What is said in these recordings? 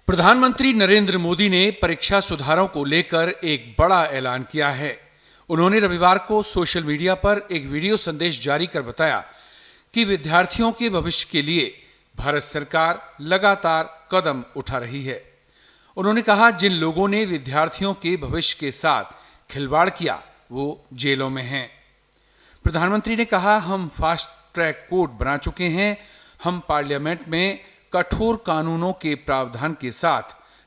प्रधानमंत्री नरेंद्र मोदी ने परीक्षा सुधारों को लेकर एक बड़ा ऐलान किया है। उन्होंने रविवार को सोशल मीडिया पर एक वीडियो संदेश जारी कर बताया कि विद्यार्थियों के भविष्य के लिए भारत सरकार लगातार कदम उठा रही है। उन्होंने कहा, जिन लोगों ने विद्यार्थियों के भविष्य के साथ खिलवाड़ किया वो जेलों में हैं। प्रधानमंत्री ने कहा, हम फास्ट ट्रैक कोर्ट बना चुके हैं। हम पार्लियामेंट में कठोर कानूनों के प्रावधान के साथ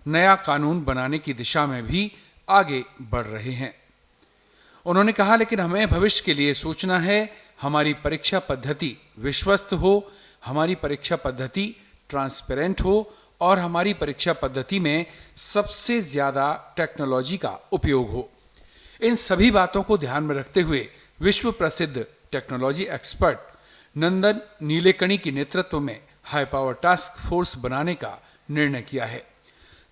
नया कानून बनाने की दिशा में भी आगे बढ़ रहे हैं। उन्होंने कहा, लेकिन हमें भविष्य के लिए सोचना है। हमारी परीक्षा पद्धति विश्वस्त हो, हमारी परीक्षा पद्धति ट्रांसपेरेंट हो और हमारी परीक्षा पद्धति में सबसे ज्यादा टेक्नोलॉजी का उपयोग हो। इन सभी बातों को ध्यान में रखते हुए विश्व प्रसिद्ध टेक्नोलॉजी एक्सपर्ट नंदन नीलेकणी के नेतृत्व में हाई पावर टास्क फोर्स बनाने का निर्णय किया है,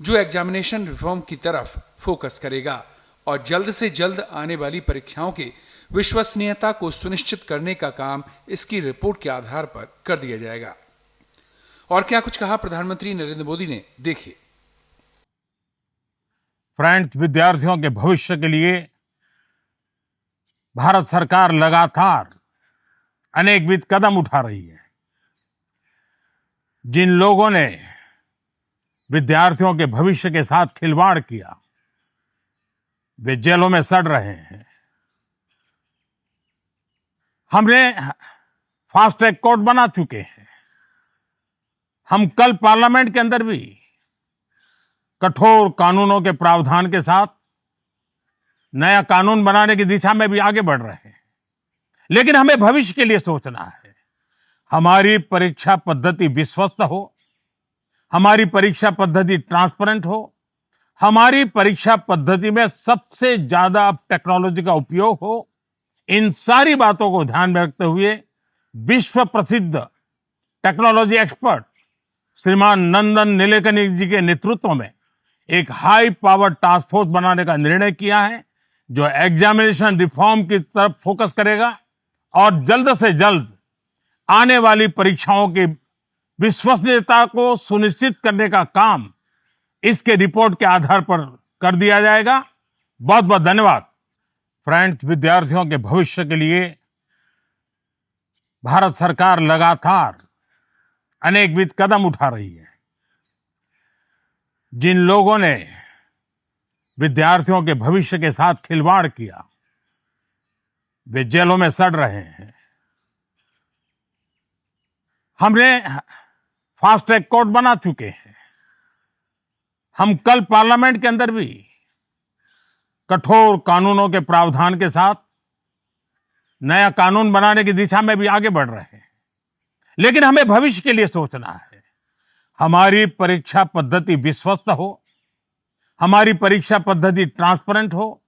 जो एग्जामिनेशन रिफॉर्म की तरफ फोकस करेगा और जल्द से जल्द आने वाली परीक्षाओं की विश्वसनीयता को सुनिश्चित करने का काम इसकी रिपोर्ट के आधार पर कर दिया जाएगा। और क्या कुछ कहा प्रधानमंत्री नरेंद्र मोदी ने, देखिए। फ्रेंड्स, विद्यार्थियों के भविष्य के लिए भारत सरकार लगातार अनेकविध कदम उठा रही है। जिन लोगों ने विद्यार्थियों के भविष्य के साथ खिलवाड़ किया वे जेलों में सड़ रहे हैं। हमने फास्ट ट्रैक कोर्ट बना चुके हैं। हम कल पार्लियामेंट के अंदर भी कठोर कानूनों के प्रावधान के साथ नया कानून बनाने की दिशा में भी आगे बढ़ रहे हैं। लेकिन हमें भविष्य के लिए सोचना है। हमारी परीक्षा पद्धति विश्वस्त हो, हमारी परीक्षा पद्धति ट्रांसपेरेंट हो, हमारी परीक्षा पद्धति में सबसे ज्यादा टेक्नोलॉजी का उपयोग हो। इन सारी बातों को ध्यान में रखते हुए विश्व प्रसिद्ध टेक्नोलॉजी एक्सपर्ट श्रीमान नंदन नीलेकणी जी के नेतृत्व में एक हाई पावर टास्क फोर्स बनाने का निर्णय किया है, जो एग्जामिनेशन रिफॉर्म की तरफ फोकस करेगा और जल्द से जल्द आने वाली परीक्षाओं की विश्वसनीयता को सुनिश्चित करने का काम इसके रिपोर्ट के आधार पर कर दिया जाएगा। बहुत बहुत धन्यवाद। फ्रेंड्स, विद्यार्थियों के भविष्य के लिए भारत सरकार लगातार अनेकविध कदम उठा रही है। जिन लोगों ने विद्यार्थियों के भविष्य के साथ खिलवाड़ किया वे जेलों में सड़ रहे हैं। हमने फास्ट ट्रैक कोर्ट बना चुके हैं। हम कल पार्लियामेंट के अंदर भी कठोर कानूनों के प्रावधान के साथ नया कानून बनाने की दिशा में भी आगे बढ़ रहे हैं। लेकिन हमें भविष्य के लिए सोचना है। हमारी परीक्षा पद्धति विश्वस्त हो, हमारी परीक्षा पद्धति ट्रांसपेरेंट हो,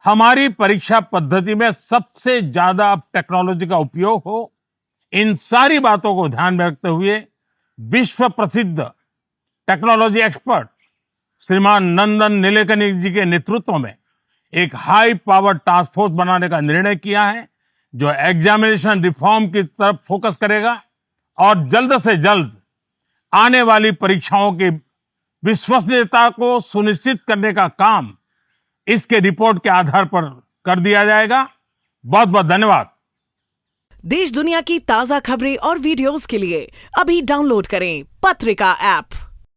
हमारी परीक्षा पद्धति में सबसे ज्यादा टेक्नोलॉजी का उपयोग हो। इन सारी बातों को ध्यान में रखते हुए विश्व प्रसिद्ध टेक्नोलॉजी एक्सपर्ट श्रीमान नंदन नीलेकणी जी के नेतृत्व में एक हाई पावर टास्क फोर्स बनाने का निर्णय किया है, जो एग्जामिनेशन रिफॉर्म की तरफ फोकस करेगा और जल्द से जल्द आने वाली परीक्षाओं की विश्वसनीयता को सुनिश्चित करने का काम इसके रिपोर्ट के आधार पर कर दिया जाएगा। बहुत बहुत धन्यवाद। देश दुनिया की ताजा खबरें और वीडियोस के लिए अभी डाउनलोड करें पत्रिका ऐप।